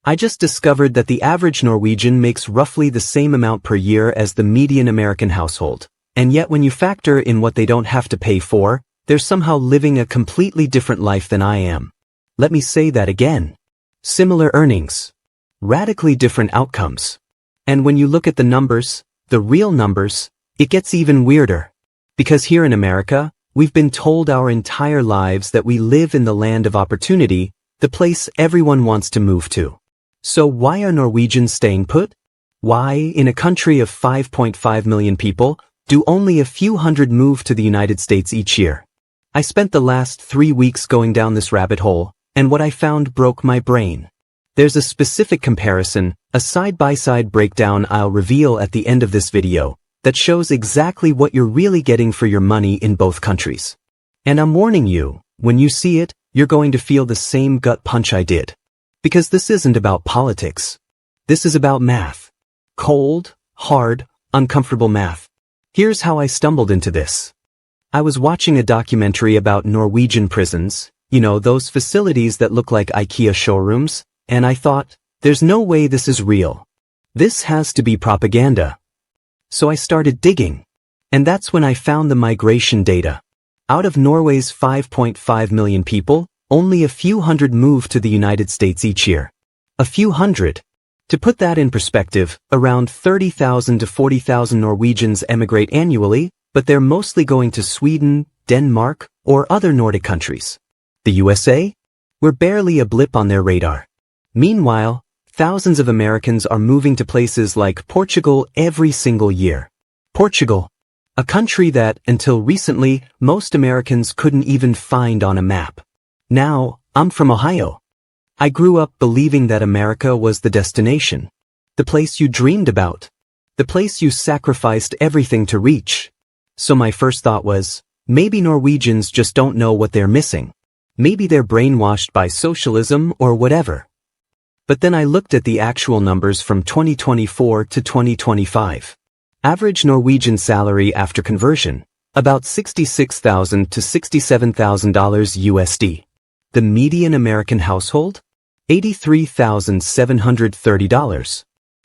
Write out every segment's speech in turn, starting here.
I just discovered that the average Norwegian makes roughly the same amount per year as the median American household. And yet when you factor in what they don't have to pay for, they're somehow living a completely different life than I am. Let me say that again. Similar earnings. Radically different outcomes. And when you look at the numbers, the real numbers, it gets even weirder. Because here in America, we've been told our entire lives that we live in the land of opportunity, the place everyone wants to move to. So why are Norwegians staying put? Why, in a country of 5.5 million people, do only a few hundred move to the United States each year? I spent the last 3 weeks going down this rabbit hole, and what I found broke my brain. There's a specific comparison, a side-by-side breakdown I'll reveal at the end of this video, that shows exactly what you're really getting for your money in both countries. And I'm warning you, when you see it, you're going to feel the same gut punch I did. Because this isn't about politics. This is about math. Cold, hard, uncomfortable math. Here's how I stumbled into this. I was watching a documentary about Norwegian prisons, you know, those facilities that look like IKEA showrooms, and I thought, there's no way this is real. This has to be propaganda. So I started digging. And that's when I found the migration data. Out of Norway's 5.5 million people, only a few hundred move to the United States each year. A few hundred. To put that in perspective, around 30,000 to 40,000 Norwegians emigrate annually, but they're mostly going to Sweden, Denmark, or other Nordic countries. The USA? We're barely a blip on their radar. Meanwhile, thousands of Americans are moving to places like Portugal every single year. Portugal, a country that, until recently, most Americans couldn't even find on a map. Now, I'm from Ohio. I grew up believing that America was the destination. The place you dreamed about. The place you sacrificed everything to reach. So my first thought was, maybe Norwegians just don't know what they're missing. Maybe they're brainwashed by socialism or whatever. But then I looked at the actual numbers from 2024 to 2025. Average Norwegian salary after conversion, about $66,000 to $67,000 USD. The median American household? $83,730.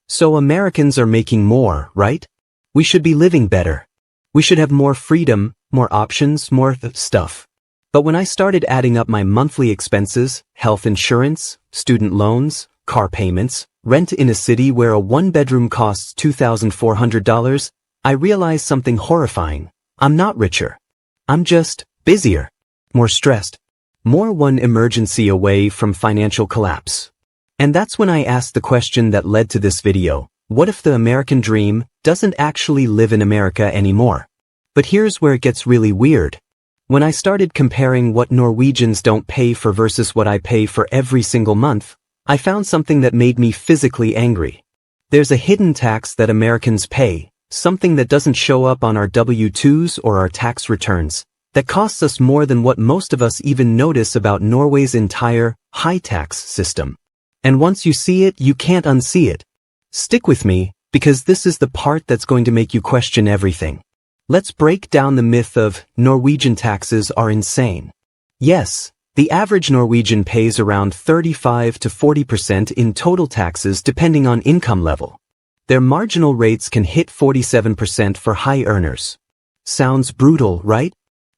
So Americans are making more, right? We should be living better. We should have more freedom, more options, more stuff. But when I started adding up my monthly expenses, health insurance, student loans, car payments, rent in a city where a one-bedroom costs $2,400, I realized something horrifying. I'm not richer. I'm just busier, more stressed. More one emergency away from financial collapse. And that's when I asked the question that led to this video. What if the American dream doesn't actually live in America anymore? But here's where it gets really weird. When I started comparing what Norwegians don't pay for versus what I pay for every single month, I found something that made me physically angry. There's a hidden tax that Americans pay, something that doesn't show up on our W-2s or our tax returns, that costs us more than what most of us even notice about Norway's entire high-tax system. And once you see it, you can't unsee it. Stick with me, because this is the part that's going to make you question everything. Let's break down the myth of Norwegian taxes are insane. Yes, the average Norwegian pays around 35 to 40% in total taxes depending on income level. Their marginal rates can hit 47% for high earners. Sounds brutal, right?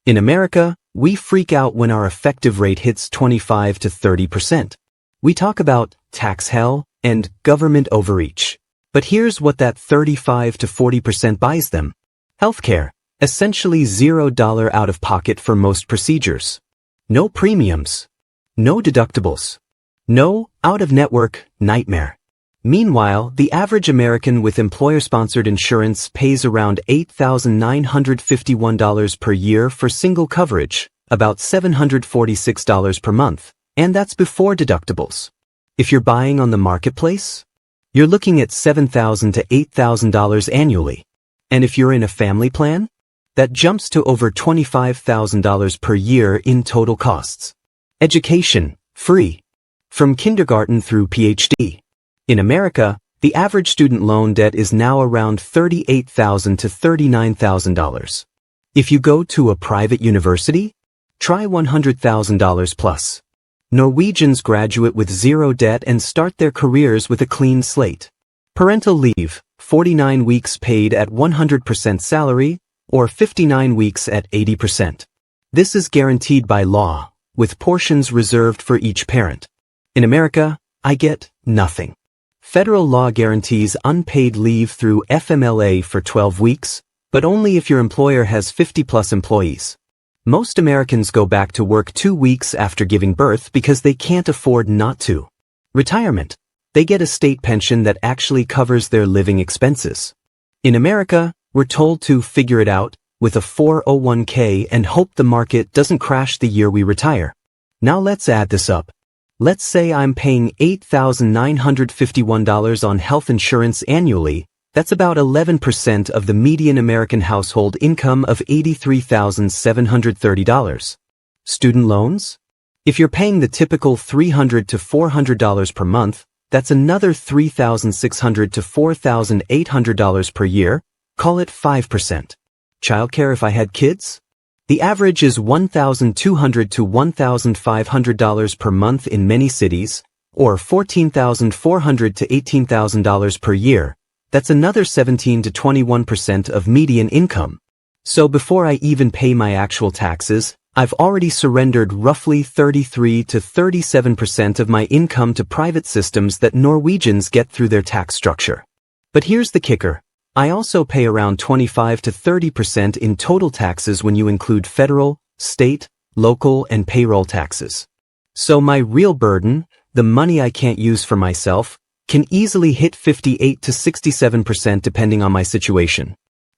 In America, we freak out when our effective rate hits 25 to 30%. We talk about tax hell and government overreach. But here's what that 35 to 40% buys them. Healthcare, essentially $0 out of pocket for most procedures. No premiums. No deductibles. No out-of-network nightmare. Meanwhile, the average American with employer-sponsored insurance pays around $8,951 per year for single coverage, about $746 per month, and that's before deductibles. If you're buying on the marketplace, you're looking at $7,000 to $8,000 annually. And if you're in a family plan, that jumps to over $25,000 per year in total costs. Education, free. From kindergarten through PhD. In America, the average student loan debt is now around $38,000 to $39,000. If you go to a private university, try $100,000 plus. Norwegians graduate with zero debt and start their careers with a clean slate. Parental leave, 49 weeks paid at 100% salary, or 59 weeks at 80%. This is guaranteed by law, with portions reserved for each parent. In America, I get nothing. Federal law guarantees unpaid leave through FMLA for 12 weeks, but only if your employer has 50+ employees. Most Americans go back to work 2 weeks after giving birth because they can't afford not to. Retirement. They get a state pension that actually covers their living expenses. In America, we're told to figure it out with a 401k and hope the market doesn't crash the year we retire. Now let's add this up. Let's say I'm paying $8,951 on health insurance annually. That's about 11% of the median American household income of $83,730. Student loans? If you're paying the typical $300 to $400 per month, that's another $3,600 to $4,800 per year. Call it 5%. Childcare if I had kids? The average is $1,200 to $1,500 per month in many cities, or $14,400 to $18,000 per year. That's another 17 to 21% of median income. So before I even pay my actual taxes, I've already surrendered roughly 33 to 37% of my income to private systems that Norwegians get through their tax structure. But here's the kicker. I also pay around 25 to 30% in total taxes when you include federal, state, local, and payroll taxes. So my real burden, the money I can't use for myself, can easily hit 58 to 67% depending on my situation.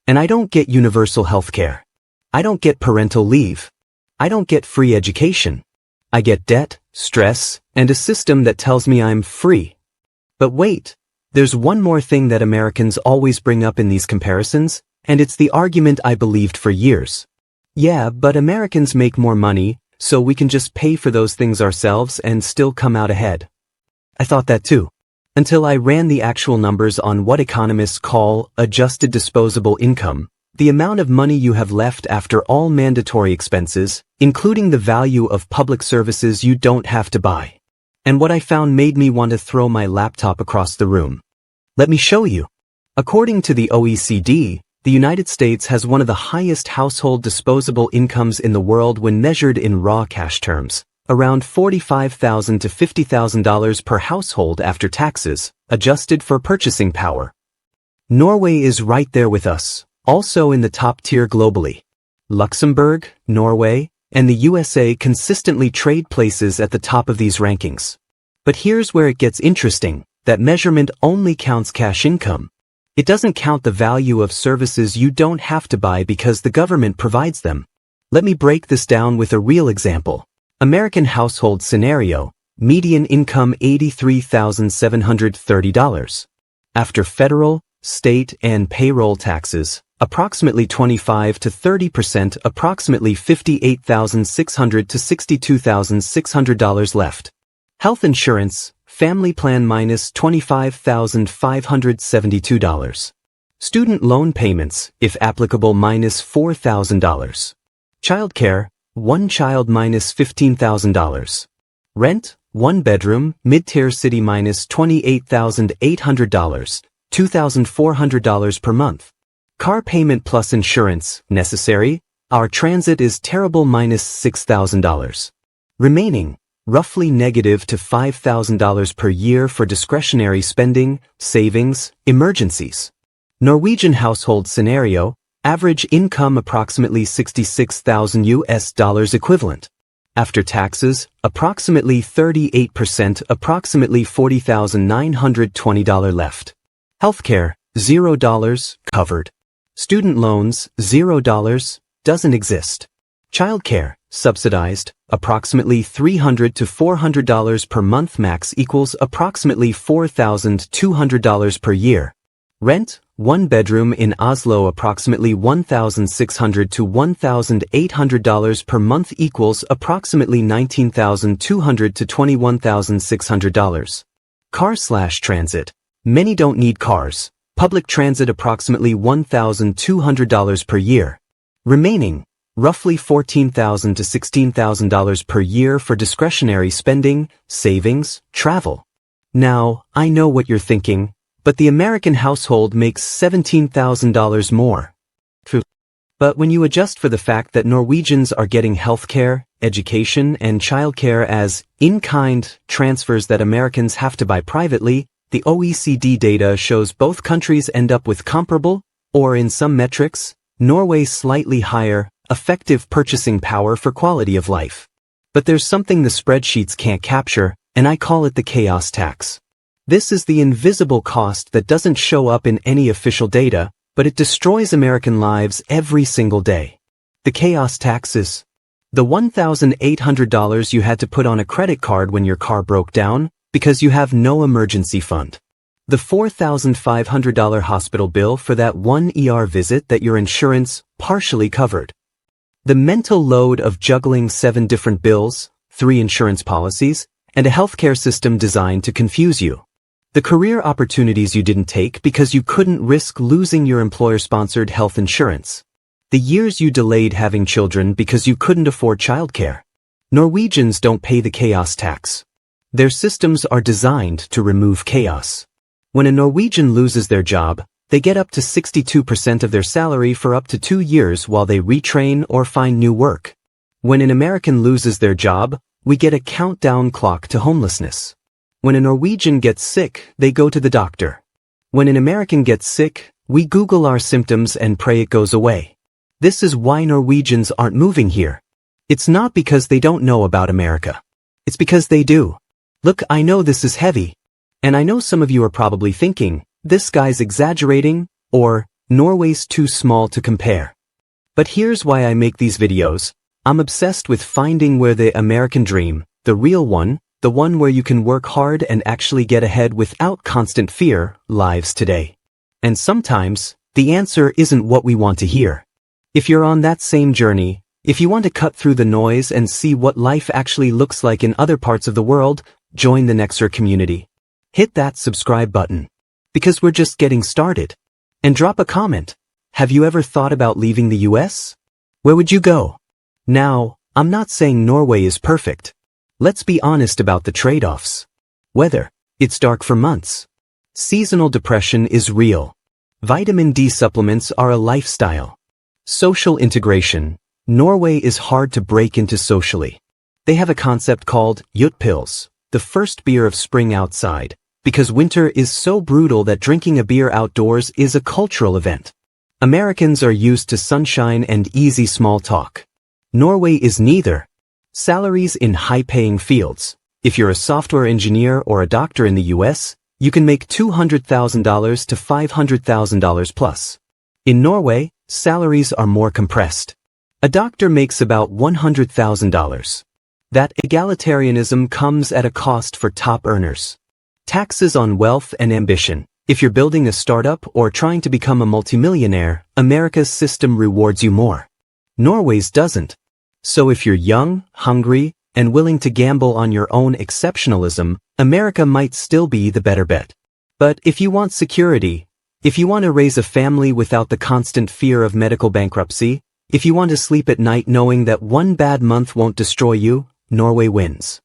And I don't get universal health care. I don't get parental leave. I don't get free education. I get debt, stress, and a system that tells me I'm free. But wait, there's one more thing that Americans always bring up in these comparisons, and it's the argument I believed for years. Yeah, but Americans make more money, so we can just pay for those things ourselves and still come out ahead. I thought that too. Until I ran the actual numbers on what economists call adjusted disposable income, the amount of money you have left after all mandatory expenses, including the value of public services you don't have to buy. And what I found made me want to throw my laptop across the room. Let me show you. According to the OECD, the United States has one of the highest household disposable incomes in the world when measured in raw cash terms, around $45,000 to $50,000 per household after taxes, adjusted for purchasing power. Norway is right there with us, also in the top tier globally. Luxembourg, Norway, and the USA consistently trade places at the top of these rankings. But here's where it gets interesting. That measurement only counts cash income. It doesn't count the value of services you don't have to buy because the government provides them. Let me break this down with a real example. American household scenario, median income $83,730. After federal, state, and payroll taxes, approximately 25 to 30%, approximately $58,600 to $62,600 left. Health insurance, family plan minus $25,572. Student loan payments, if applicable, minus $4,000. Childcare, one child minus $15,000. Rent, one bedroom, mid-tier city minus $28,800, $2,400 per month. Car payment plus insurance, necessary, our transit is terrible minus $6,000. Remaining, roughly negative to $5,000 per year for discretionary spending, savings, emergencies. Norwegian household scenario, average income approximately $66,000 equivalent. After taxes, approximately 38%, approximately $40,920 left. Healthcare, $0, covered. Student loans, $0, doesn't exist. Childcare, subsidized, approximately $300 to $400 per month, max equals approximately $4,200 per year. Rent, one bedroom in Oslo, approximately $1,600 to $1,800 per month equals approximately $19,200 to $21,600. Car/transit. Many don't need cars. Public transit approximately $1,200 per year. Remaining, roughly $14,000 to $16,000 per year for discretionary spending, savings, travel. Now, I know what you're thinking, but the American household makes $17,000 more. True. But when you adjust for the fact that Norwegians are getting healthcare, education, and childcare as in-kind transfers that Americans have to buy privately, the OECD data shows both countries end up with comparable, or in some metrics, Norway slightly higher, effective purchasing power for quality of life. But there's something the spreadsheets can't capture, and I call it the chaos tax. This is the invisible cost that doesn't show up in any official data, but it destroys American lives every single day. The chaos tax is the $1,800 you had to put on a credit card when your car broke down because you have no emergency fund. The $4,500 hospital bill for that one ER visit that your insurance partially covered. The mental load of juggling 7 different bills, 3 insurance policies, and a healthcare system designed to confuse you. The career opportunities you didn't take because you couldn't risk losing your employer-sponsored health insurance. The years you delayed having children because you couldn't afford childcare. Norwegians don't pay the chaos tax. Their systems are designed to remove chaos. When a Norwegian loses their job, they get up to 62% of their salary for up to 2 years while they retrain or find new work. When an American loses their job, we get a countdown clock to homelessness. When a Norwegian gets sick, they go to the doctor. When an American gets sick, we Google our symptoms and pray it goes away. This is why Norwegians aren't moving here. It's not because they don't know about America. It's because they do. Look, I know this is heavy. And I know some of you are probably thinking, this guy's exaggerating, or Norway's too small to compare. But here's why I make these videos. I'm obsessed with finding where the American dream, the real one, the one where you can work hard and actually get ahead without constant fear, lives today. And sometimes, the answer isn't what we want to hear. If you're on that same journey, if you want to cut through the noise and see what life actually looks like in other parts of the world, join the Nexer community. Hit that subscribe button. Because we're just getting started. And drop a comment. Have you ever thought about leaving the US? Where would you go? Now, I'm not saying Norway is perfect. Let's be honest about the trade-offs. Weather. It's dark for months. Seasonal depression is real. Vitamin D supplements are a lifestyle. Social integration. Norway is hard to break into socially. They have a concept called Jutpils, the first beer of spring outside, because winter is so brutal that drinking a beer outdoors is a cultural event. Americans are used to sunshine and easy small talk. Norway is neither. Salaries in high-paying fields. If you're a software engineer or a doctor in the US, you can make $200,000 to $500,000 plus. In Norway, salaries are more compressed. A doctor makes about $100,000. That egalitarianism comes at a cost for top earners. Taxes on wealth and ambition. If you're building a startup or trying to become a multimillionaire, America's system rewards you more. Norway's doesn't. So if you're young, hungry, and willing to gamble on your own exceptionalism, America might still be the better bet. But if you want security, if you want to raise a family without the constant fear of medical bankruptcy, if you want to sleep at night knowing that one bad month won't destroy you, Norway wins.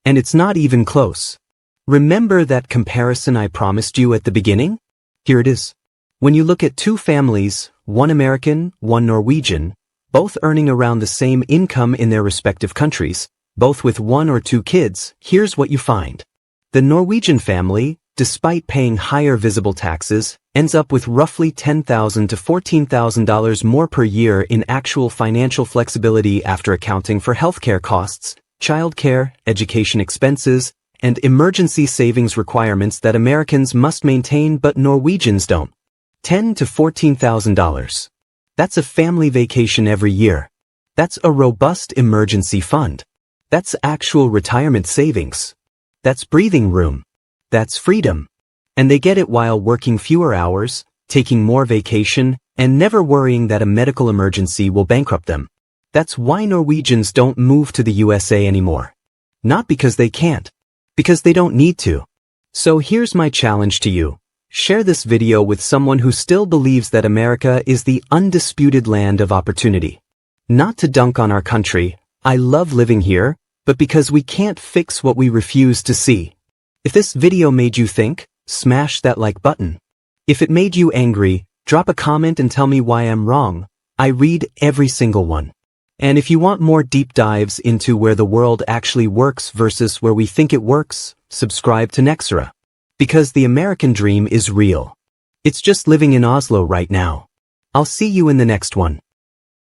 And it's not even close. Remember that comparison I promised you at the beginning? Here it is. When you look at 2 families, one American, one Norwegian, both earning around the same income in their respective countries, both with 1 or 2 kids, here's what you find. The Norwegian family, despite paying higher visible taxes, ends up with roughly $10,000 to $14,000 more per year in actual financial flexibility after accounting for healthcare costs, childcare, education expenses, and emergency savings requirements that Americans must maintain but Norwegians don't. $10,000 to $14,000. That's a family vacation every year. That's a robust emergency fund. That's actual retirement savings. That's breathing room. That's freedom. And they get it while working fewer hours, taking more vacation, and never worrying that a medical emergency will bankrupt them. That's why Norwegians don't move to the USA anymore. Not because they can't. Because they don't need to. So here's my challenge to you. Share this video with someone who still believes that America is the undisputed land of opportunity. Not to dunk on our country, I love living here, but because we can't fix what we refuse to see. If this video made you think, smash that like button. If it made you angry, drop a comment and tell me why I'm wrong. I read every single one. And if you want more deep dives into where the world actually works versus where we think it works, subscribe to Nexera. Because the American dream is real. It's just living in Oslo right now. I'll see you in the next one.